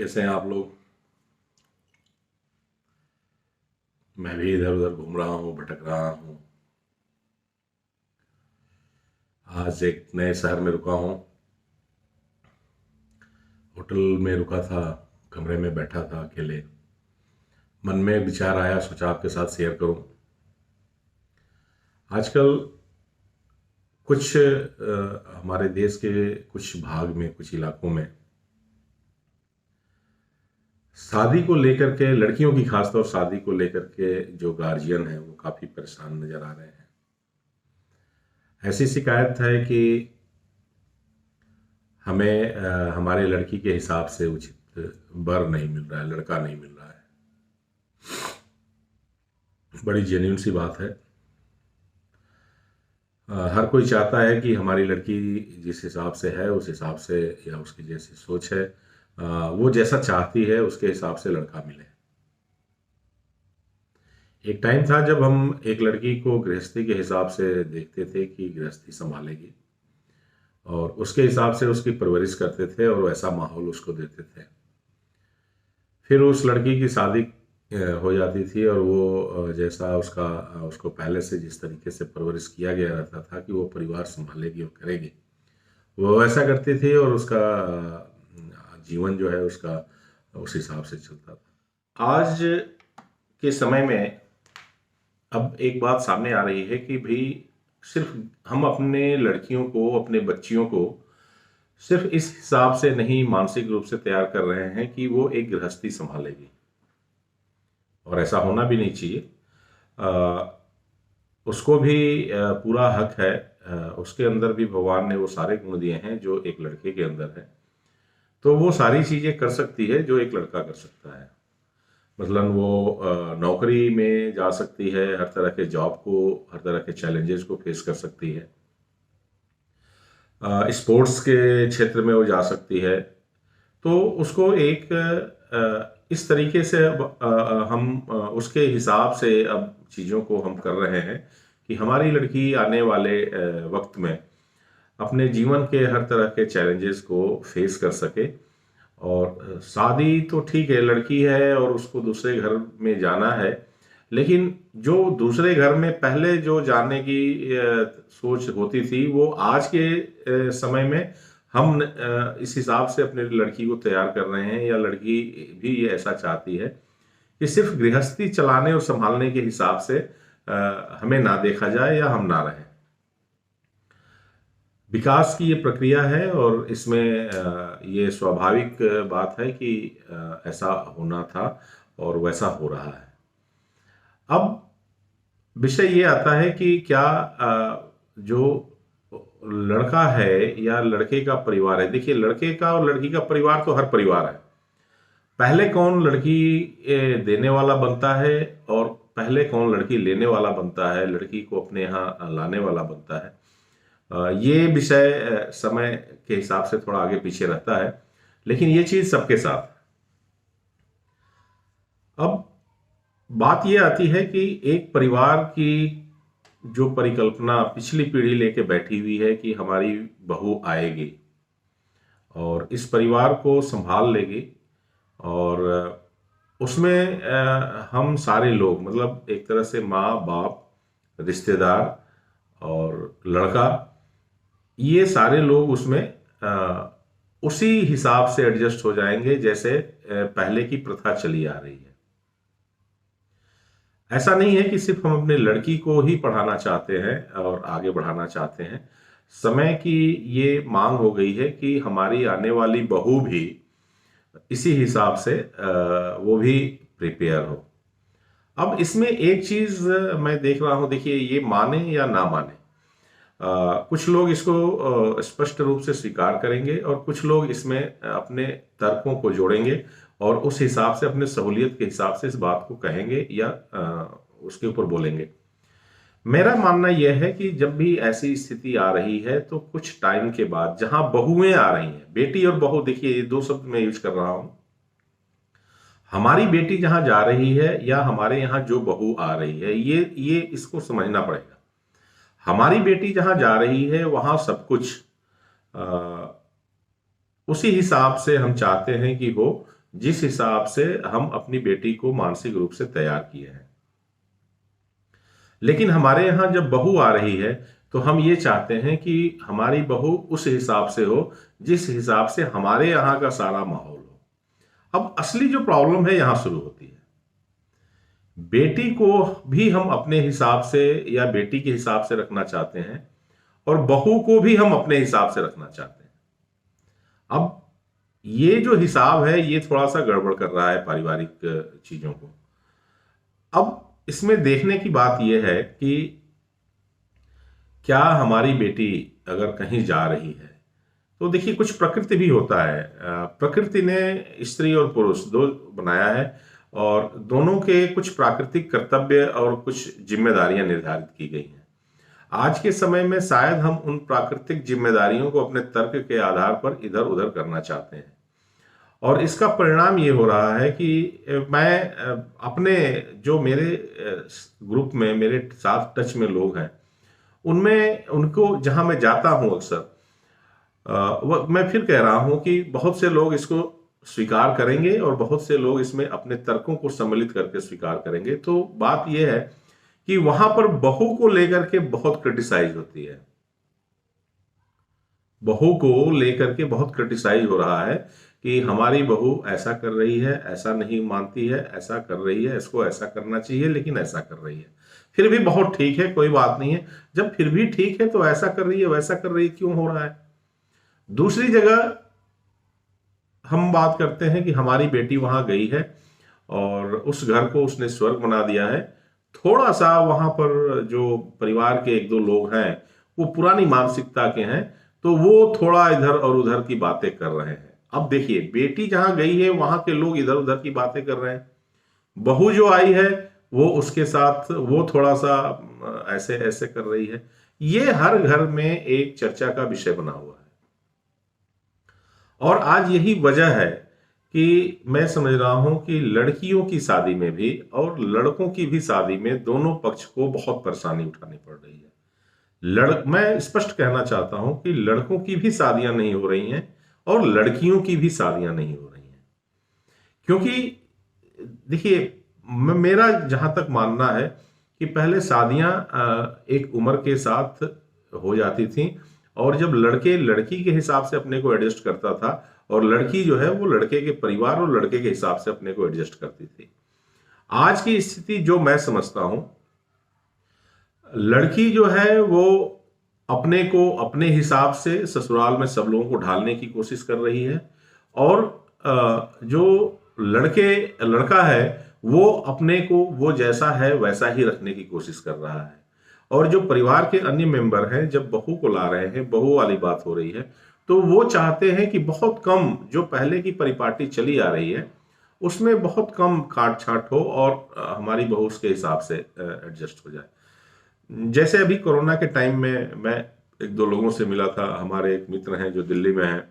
कैसे हैं आप लोग। मैं भी इधर उधर घूम रहा हूँ, भटक रहा हूँ। आज एक नए शहर में रुका हूँ। होटल में रुका था, कमरे में बैठा था अकेले। मन में विचार आया, सोचा आपके साथ शेयर करूँ। आजकल कुछ हमारे देश के कुछ भाग में, कुछ इलाकों में शादी को लेकर के, लड़कियों की खासतौर शादी को लेकर के जो गार्जियन हैं वो काफ़ी परेशान नज़र आ रहे हैं। ऐसी शिकायत है कि हमें हमारे लड़की के हिसाब से उचित वर नहीं मिल रहा है, लड़का नहीं मिल रहा है। बड़ी जेन्युइन सी बात है। हर कोई चाहता है कि हमारी लड़की जिस हिसाब से है उस हिसाब से, या उसकी जैसी सोच है, वो जैसा चाहती है उसके हिसाब से लड़का मिले। एक टाइम था जब हम एक लड़की को गृहस्थी के हिसाब से देखते थे कि गृहस्थी संभालेगी, और उसके हिसाब से उसकी परवरिश करते थे और वैसा माहौल उसको देते थे। फिर उस लड़की की शादी हो जाती थी, और वो जैसा उसको पहले से जिस तरीके से परवरिश किया गया रहता था कि वो परिवार संभालेगी और करेगी, वो वैसा करती थी, और उसका जीवन जो है उसका उस हिसाब से चलता था। आज के समय में अब एक बात सामने आ रही है कि भाई सिर्फ हम अपने लड़कियों को, अपने बच्चियों को सिर्फ इस हिसाब से नहीं मानसिक रूप से तैयार कर रहे हैं कि वो एक गृहस्थी संभालेगी, और ऐसा होना भी नहीं चाहिए। उसको भी पूरा हक है। उसके अंदर भी भगवान ने वो सारे गुण दिए हैं जो एक लड़के के अंदर है, तो वो सारी चीजें कर सकती है जो एक लड़का कर सकता है। मतलब वो नौकरी में जा सकती है, हर तरह के जॉब को, हर तरह के चैलेंजेस को फेस कर सकती है। स्पोर्ट्स के क्षेत्र में वो जा सकती है। तो उसको एक इस तरीके से अब हम उसके हिसाब से अब चीज़ों को हम कर रहे हैं कि हमारी लड़की आने वाले वक्त में अपने जीवन के हर तरह के चैलेंजेस को फेस कर सके। और शादी तो ठीक है, लड़की है और उसको दूसरे घर में जाना है, लेकिन जो दूसरे घर में पहले जो जाने की सोच होती थी, वो आज के समय में हम इस हिसाब से अपने लड़की को तैयार कर रहे हैं, या लड़की भी ये ऐसा चाहती है कि सिर्फ गृहस्थी चलाने और संभालने के हिसाब से हमें ना देखा जाए या हम ना रहें। विकास की ये प्रक्रिया है, और इसमें ये स्वाभाविक बात है कि ऐसा होना था और वैसा हो रहा है। अब विषय ये आता है कि क्या जो लड़का है या लड़के का परिवार है, देखिए लड़के का और लड़की का परिवार तो हर परिवार है। पहले कौन लड़की देने वाला बनता है और पहले कौन लड़की लेने वाला बनता है, लड़की को अपने यहाँ लाने वाला बनता है, ये विषय समय के हिसाब से थोड़ा आगे पीछे रहता है, लेकिन ये चीज सबके साथ। अब बात ये आती है कि एक परिवार की जो परिकल्पना पिछली पीढ़ी लेके बैठी हुई है कि हमारी बहू आएगी और इस परिवार को संभाल लेगी, और उसमें हम सारे लोग, मतलब एक तरह से माँ बाप, रिश्तेदार और लड़का, ये सारे लोग उसमें उसी हिसाब से एडजस्ट हो जाएंगे जैसे पहले की प्रथा चली आ रही है। ऐसा नहीं है कि सिर्फ हम अपने लड़की को ही पढ़ाना चाहते हैं और आगे बढ़ाना चाहते हैं। समय की ये मांग हो गई है कि हमारी आने वाली बहू भी इसी हिसाब से वो भी प्रिपेयर हो। अब इसमें एक चीज मैं देख रहा हूं, देखिए ये माने या ना माने, कुछ लोग इसको स्पष्ट रूप से स्वीकार करेंगे और कुछ लोग इसमें अपने तर्कों को जोड़ेंगे और उस हिसाब से, अपने सहूलियत के हिसाब से इस बात को कहेंगे या उसके ऊपर बोलेंगे। मेरा मानना यह है कि जब भी ऐसी स्थिति आ रही है तो कुछ टाइम के बाद, जहां बहुएं आ रही हैं, बेटी और बहू, देखिए ये दो शब्द मैं यूज कर रहा हूं। हमारी बेटी जहां जा रही है या हमारे यहां जो बहू आ रही है, ये इसको समझना पड़ेगा। हमारी बेटी जहां जा रही है वहां सब कुछ उसी हिसाब से हम चाहते हैं कि हो, जिस हिसाब से हम अपनी बेटी को मानसिक रूप से तैयार किए हैं। लेकिन हमारे यहाँ जब बहू आ रही है तो हम ये चाहते हैं कि हमारी बहू उस हिसाब से हो जिस हिसाब से हमारे यहाँ का सारा माहौल हो। अब असली जो प्रॉब्लम है यहां शुरू होती है। बेटी को भी हम अपने हिसाब से या बेटी के हिसाब से रखना चाहते हैं और बहू को भी हम अपने हिसाब से रखना चाहते हैं। अब ये जो हिसाब है ये थोड़ा सा गड़बड़ कर रहा है पारिवारिक चीजों को। अब इसमें देखने की बात यह है कि क्या हमारी बेटी अगर कहीं जा रही है तो देखिए कुछ प्रकृति भी होता है। प्रकृति ने स्त्री और पुरुष दो बनाया है और दोनों के कुछ प्राकृतिक कर्तव्य और कुछ जिम्मेदारियां निर्धारित की गई हैं। आज के समय में शायद हम उन प्राकृतिक जिम्मेदारियों को अपने तर्क के आधार पर इधर उधर करना चाहते हैं और इसका परिणाम ये हो रहा है कि मैं अपने जो मेरे ग्रुप में मेरे साथ टच में लोग हैं उनमें उनको जहां मैं जाता हूं अक्सर मैं फिर कह रहा हूं कि बहुत से लोग इसको स्वीकार करेंगे और बहुत से लोग इसमें अपने तर्कों को सम्मिलित करके स्वीकार करेंगे। तो बात यह है कि वहां पर बहू को लेकर के बहुत क्रिटिसाइज होती है। बहू को लेकर के बहुत क्रिटिसाइज हो रहा है कि हमारी बहू ऐसा कर रही है, ऐसा नहीं मानती है, ऐसा कर रही है, इसको ऐसा करना चाहिए लेकिन ऐसा कर रही है। फिर भी बहुत ठीक है, कोई बात नहीं है। जब फिर भी ठीक है तो ऐसा कर रही है वैसा कर रही है क्यों हो रहा है? दूसरी जगह हम बात करते हैं कि हमारी बेटी वहां गई है और उस घर को उसने स्वर्ग बना दिया है। थोड़ा सा वहां पर जो परिवार के एक दो लोग हैं वो पुरानी मानसिकता के हैं तो वो थोड़ा इधर और उधर की बातें कर रहे हैं। अब देखिए बेटी जहां गई है वहां के लोग इधर उधर की बातें कर रहे हैं, बहू जो आई है वो उसके साथ वो थोड़ा सा ऐसे ऐसे कर रही है। ये हर घर में एक चर्चा का विषय बना हुआ है और आज यही वजह है कि मैं समझ रहा हूं कि लड़कियों की शादी में भी और लड़कों की भी शादी में दोनों पक्ष को बहुत परेशानी उठानी पड़ रही है। मैं स्पष्ट कहना चाहता हूं कि लड़कों की भी शादियां नहीं हो रही हैं और लड़कियों की भी शादियां नहीं हो रही हैं। क्योंकि देखिए मेरा जहां तक मानना है कि पहले शादियां एक उम्र के साथ हो जाती थी और जब लड़के लड़की के हिसाब से अपने को एडजस्ट करता था और लड़की जो है वो लड़के के परिवार और लड़के के हिसाब से अपने को एडजस्ट करती थी। आज की स्थिति जो मैं समझता हूं, लड़की जो है वो अपने को अपने हिसाब से ससुराल में सब लोगों को ढालने की कोशिश कर रही है और जो लड़का है वो अपने को वो जैसा है वैसा ही रखने की कोशिश कर रहा है। और जो परिवार के अन्य मेंबर हैं जब बहू को ला रहे हैं, बहू वाली बात हो रही है, तो वो चाहते हैं कि बहुत कम जो पहले की परिपाटी चली आ रही है उसमें बहुत कम काट छाट हो और हमारी बहू उसके हिसाब से एडजस्ट हो जाए। जैसे अभी कोरोना के टाइम में मैं एक दो लोगों से मिला था, हमारे एक मित्र हैं जो दिल्ली में हैं,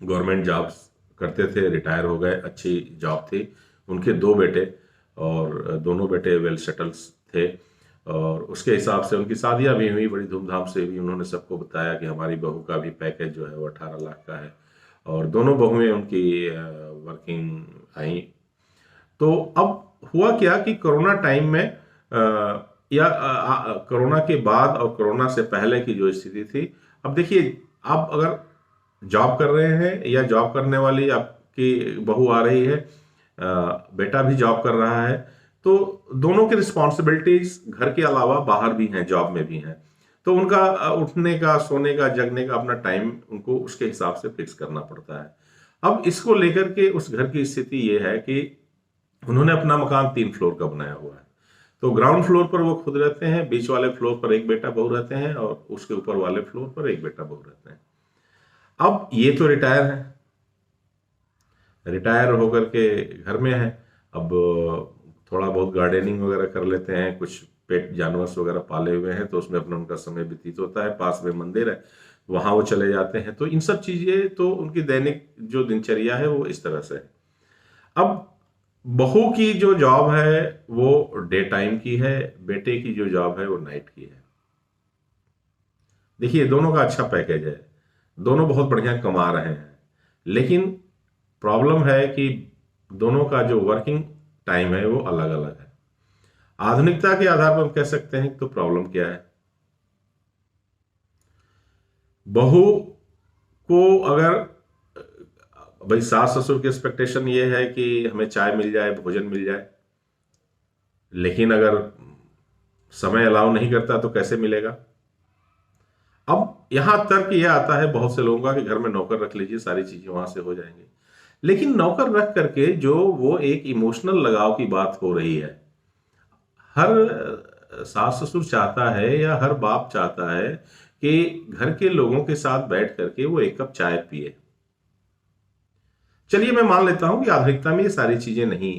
गवर्नमेंट जॉब्स करते थे, रिटायर हो गए, अच्छी जॉब थी, उनके दो बेटे और दोनों बेटे वेल सेटल्स थे और उसके हिसाब से उनकी शादियां भी हुई, बड़ी धूमधाम से भी। उन्होंने सबको बताया कि हमारी बहू का भी पैकेज जो है वो 18 लाख का है और दोनों बहुएं उनकी वर्किंग आई। तो अब हुआ क्या कि कोरोना टाइम में या कोरोना के बाद और कोरोना से पहले की जो स्थिति थी, अब देखिए आप अगर जॉब कर रहे हैं या जॉब करने वाली आपकी बहू आ रही है, बेटा भी जॉब कर रहा है, तो दोनों की रिस्पॉन्सिबिलिटीज घर के अलावा बाहर भी हैं, जॉब में भी हैं। तो उनका उठने का, सोने का, जगने का अपना टाइम उनको उसके हिसाब से फिक्स करना पड़ता है। अब इसको लेकर के उस घर की स्थिति ये है कि उन्होंने अपना मकान 3 फ्लोर का बनाया हुआ है। तो ग्राउंड फ्लोर पर वो खुद रहते हैं, बीच वाले फ्लोर पर एक बेटा बहू रहते हैं और उसके ऊपर वाले फ्लोर पर एक बेटा बहू रहते हैं। अब ये तो रिटायर है, रिटायर होकर के घर में है। अब थोड़ा बहुत गार्डनिंग वगैरह कर लेते हैं, कुछ पेट जानवर वगैरह पाले हुए हैं तो उसमें अपना उनका समय व्यतीत होता है। पास में मंदिर है, वहां वो चले जाते हैं। तो इन सब चीजें तो उनकी दैनिक जो दिनचर्या है वो इस तरह से है। अब बहू की जो जॉब है वो डे टाइम की है, बेटे की जो जॉब है वो नाइट की है। देखिए दोनों का अच्छा पैकेज है, दोनों बहुत बढ़िया कमा रहे हैं, लेकिन प्रॉब्लम है कि दोनों का जो वर्किंग टाइम है वो अलग अलग है। आधुनिकता के आधार पर हम कह सकते हैं तो प्रॉब्लम क्या है। बहू को अगर भाई सास ससुर की एक्सपेक्टेशन ये है कि हमें चाय मिल जाए, भोजन मिल जाए, लेकिन अगर समय अलाउ नहीं करता तो कैसे मिलेगा। अब यहां तर्क यह आता है बहुत से लोगों का कि घर में नौकर रख लीजिए, सारी चीजें वहां से हो जाएंगी। लेकिन नौकर रख करके जो वो एक इमोशनल लगाव की बात हो रही है, हर सास ससुर चाहता है या हर बाप चाहता है कि घर के लोगों के साथ बैठ करके वो एक कप चाय पिए। चलिए मैं मान लेता हूं कि आधुनिकता में ये सारी चीजें नहीं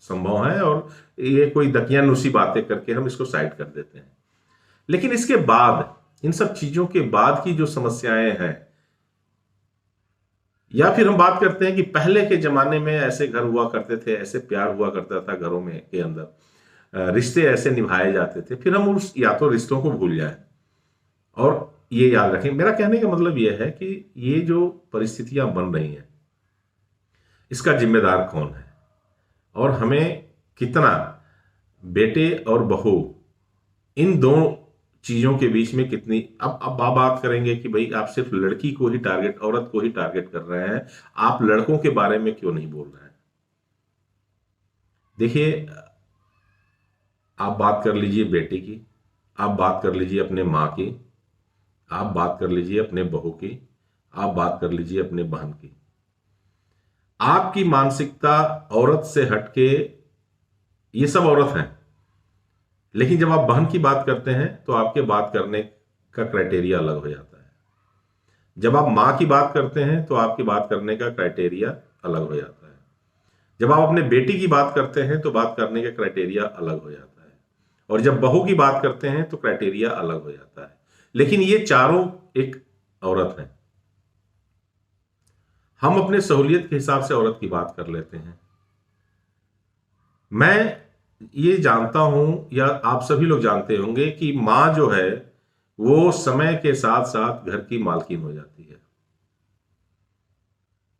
संभव है और ये कोई दकियानुसी बातें करके हम इसको साइड कर देते हैं। लेकिन इसके बाद, इन सब चीजों के बाद की जो समस्याएं हैं, या फिर हम बात करते हैं कि पहले के जमाने में ऐसे घर हुआ करते थे, ऐसे प्यार हुआ करता था घरों में के अंदर, रिश्ते ऐसे निभाए जाते थे, फिर हम उस या तो रिश्तों को भूल जाएं। और ये याद रखें, मेरा कहने का मतलब यह है कि ये जो परिस्थितियां बन रही हैं इसका जिम्मेदार कौन है और हमें कितना बेटे और बहू इन दो चीजों के बीच में कितनी। अब आप बात करेंगे कि भाई आप सिर्फ लड़की को ही टारगेट, औरत को ही टारगेट कर रहे हैं, आप लड़कों के बारे में क्यों नहीं बोल रहे हैं। देखिए, आप बात कर लीजिए बेटे की, आप बात कर लीजिए अपने माँ की, आप बात कर लीजिए अपने बहू की, आप बात कर लीजिए अपने बहन की। आपकी मानसिकता औरत से हटके, ये सब औरत हैं, लेकिन जब आप बहन की बात करते हैं तो आपके बात करने का क्राइटेरिया अलग हो जाता है। जब आप माँ की बात करते हैं तो आपकी बात करने का क्राइटेरिया अलग हो जाता है। जब आप अपने बेटी की बात करते हैं तो बात करने का क्राइटेरिया अलग हो जाता है। और जब बहू की बात करते हैं तो क्राइटेरिया अलग हो जाता है। लेकिन ये चारों एक औरत है। हम अपने सहूलियत के हिसाब से औरत की बात कर लेते हैं। मैं ये जानता हूं, या आप सभी लोग जानते होंगे, कि मां जो है वो समय के साथ साथ घर की मालकिन हो जाती है।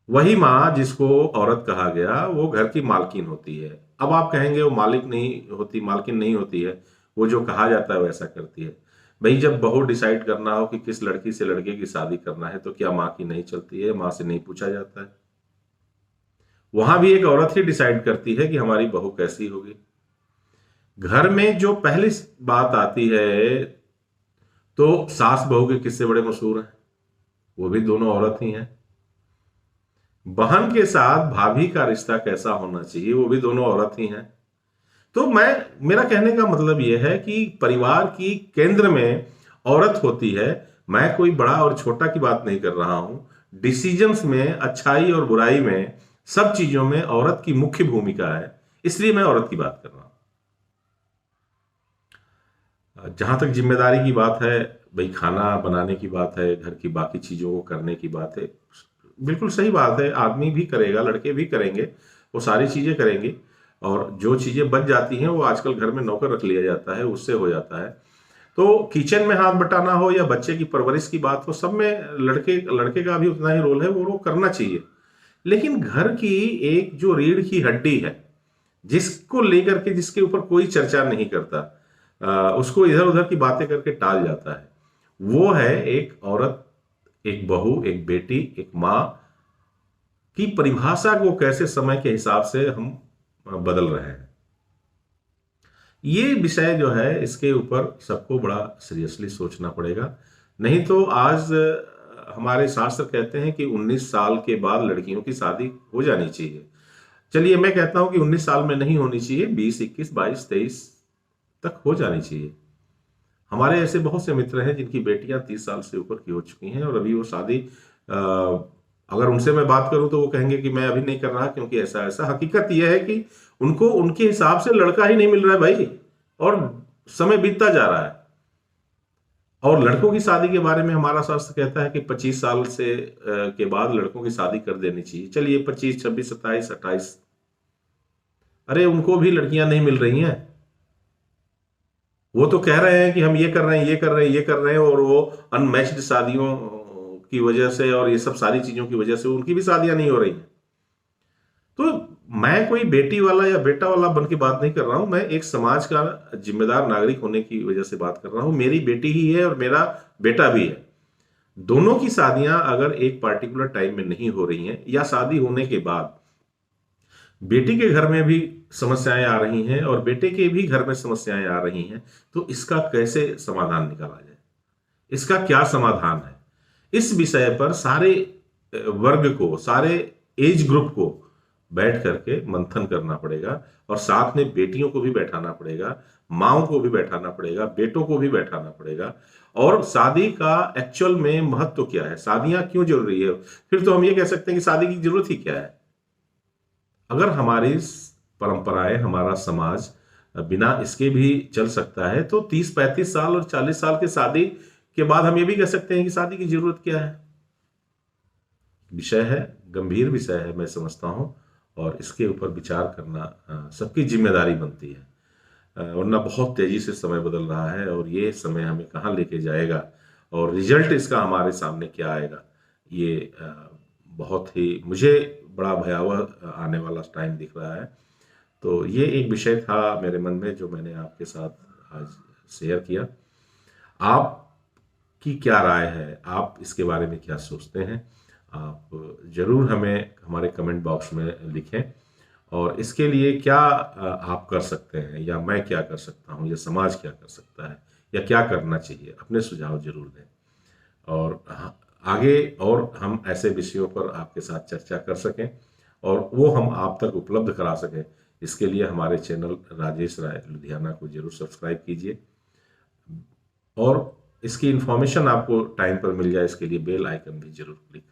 वही मां जिसको औरत कहा गया वो घर की मालकिन होती है। अब आप कहेंगे वो मालिक नहीं होती, मालकिन नहीं होती है, वो जो कहा जाता है वैसा करती है। भाई जब बहू डिसाइड करना हो कि किस लड़की से लड़के की शादी करना है तो क्या मां की नहीं चलती है, मां से नहीं पूछा जाता है? वहां भी एक औरत ही डिसाइड करती है कि हमारी बहू कैसी होगी। घर में जो पहली बात आती है तो सास बहू के किस्से बड़े मशहूर हैं, वो भी दोनों औरत ही हैं। बहन के साथ भाभी का रिश्ता कैसा होना चाहिए, वो भी दोनों औरत ही हैं। तो मेरा कहने का मतलब यह है कि परिवार की केंद्र में औरत होती है। मैं कोई बड़ा और छोटा की बात नहीं कर रहा हूं। डिसीजंस में, अच्छाई और बुराई में, सब चीजों में औरत की मुख्य भूमिका है, इसलिए मैं औरत की बात कर रहा हूं। जहां तक जिम्मेदारी की बात है, भाई खाना बनाने की बात है, घर की बाकी चीजों को करने की बात है, बिल्कुल सही बात है। आदमी भी करेगा, लड़के भी करेंगे, वो सारी चीजें करेंगे। और जो चीजें बच जाती हैं वो आजकल घर में नौकर रख लिया जाता है, उससे हो जाता है। तो किचन में हाथ बटाना हो या बच्चे की परवरिश की बात हो, सब में लड़के का भी उतना ही रोल है, वो करना चाहिए। लेकिन घर की एक जो रीढ़ की हड्डी है, जिसको लेकर के, जिसके ऊपर कोई चर्चा नहीं करता, उसको इधर उधर की बातें करके टाल जाता है, वो है एक औरत, एक बहू, एक बेटी, एक मां की परिभाषा को कैसे समय के हिसाब से हम बदल रहे हैं। ये विषय जो है, इसके ऊपर सबको बड़ा सीरियसली सोचना पड़ेगा। नहीं तो आज हमारे शास्त्र कहते हैं कि 19 साल के बाद लड़कियों की शादी हो जानी चाहिए। चलिए मैं कहता हूं कि 19 साल में नहीं होनी चाहिए, 20, 21, 22, 23 तक हो जानी चाहिए। हमारे ऐसे बहुत से मित्र हैं जिनकी बेटियां 30 साल से ऊपर की हो चुकी हैं और अभी वो शादी, अगर उनसे मैं बात करूं तो वो कहेंगे कि मैं अभी नहीं कर रहा क्योंकि ऐसा ऐसा। हकीकत यह है कि उनको उनके हिसाब से लड़का ही नहीं मिल रहा है भाई, और समय बीतता जा रहा है। और लड़कों की शादी के बारे में हमारा शास्त्र कहता है कि 25 साल से के बाद लड़कों की शादी कर देनी चाहिए। चलिए 25, 26, 27, 28, अरे उनको भी लड़कियां नहीं मिल रही हैं। वो तो कह रहे हैं कि हम ये कर रहे हैं, ये कर रहे हैं, ये कर रहे हैं, और वो अनमैच्ड शादियों की वजह से और ये सब सारी चीजों की वजह से उनकी भी शादियां नहीं हो रही हैं। मैं कोई बेटी वाला या बेटा वाला बन के बात नहीं कर रहा हूं, मैं एक समाज का जिम्मेदार नागरिक होने की वजह से बात कर रहा हूं। मेरी बेटी ही है और मेरा बेटा भी है। दोनों की शादियां अगर एक पार्टिकुलर टाइम में नहीं हो रही हैं, या शादी होने के बाद बेटी के घर में भी समस्याएं आ रही हैं और बेटे के भी घर में समस्याएं आ रही हैं, तो इसका कैसे समाधान निकाला जाए, इसका क्या समाधान है, इस विषय पर सारे वर्ग को, सारे एज ग्रुप को बैठ करके मंथन करना पड़ेगा। और साथ में बेटियों को भी बैठाना पड़ेगा, माओ को भी बैठाना पड़ेगा, बेटों को भी बैठाना पड़ेगा। और शादी का एक्चुअल में महत्व क्या है, शादियां क्यों जरूरी है। फिर तो हम ये कह सकते हैं कि शादी की जरूरत ही क्या है। अगर हमारी परंपराएं, हमारा समाज बिना इसके भी चल सकता है, तो 30-35 साल और 40 साल की शादी के बाद हम ये भी कह सकते हैं कि शादी की जरूरत क्या है। विषय है, गंभीर विषय है मैं समझता हूं, और इसके ऊपर विचार करना सबकी जिम्मेदारी बनती है। वरना बहुत तेजी से समय बदल रहा है और ये समय हमें कहाँ लेके जाएगा और रिजल्ट इसका हमारे सामने क्या आएगा, ये बहुत ही मुझे बड़ा भयावह आने वाला टाइम दिख रहा है। तो ये एक विषय था मेरे मन में जो मैंने आपके साथ आज शेयर किया। आपकी क्या राय है, आप इसके बारे में क्या सोचते हैं, आप जरूर हमें हमारे कमेंट बॉक्स में लिखें। और इसके लिए क्या आप कर सकते हैं, या मैं क्या कर सकता हूं, या समाज क्या कर सकता है, या क्या करना चाहिए, अपने सुझाव जरूर दें। और आगे और हम ऐसे विषयों पर आपके साथ चर्चा कर सकें और वो हम आप तक उपलब्ध करा सकें, इसके लिए हमारे चैनल राजेश राय लुधियाना को जरूर सब्सक्राइब कीजिए। और इसकी इंफॉर्मेशन आपको टाइम पर मिल जाए, इसके लिए बेल आइकन भी जरूर क्लिक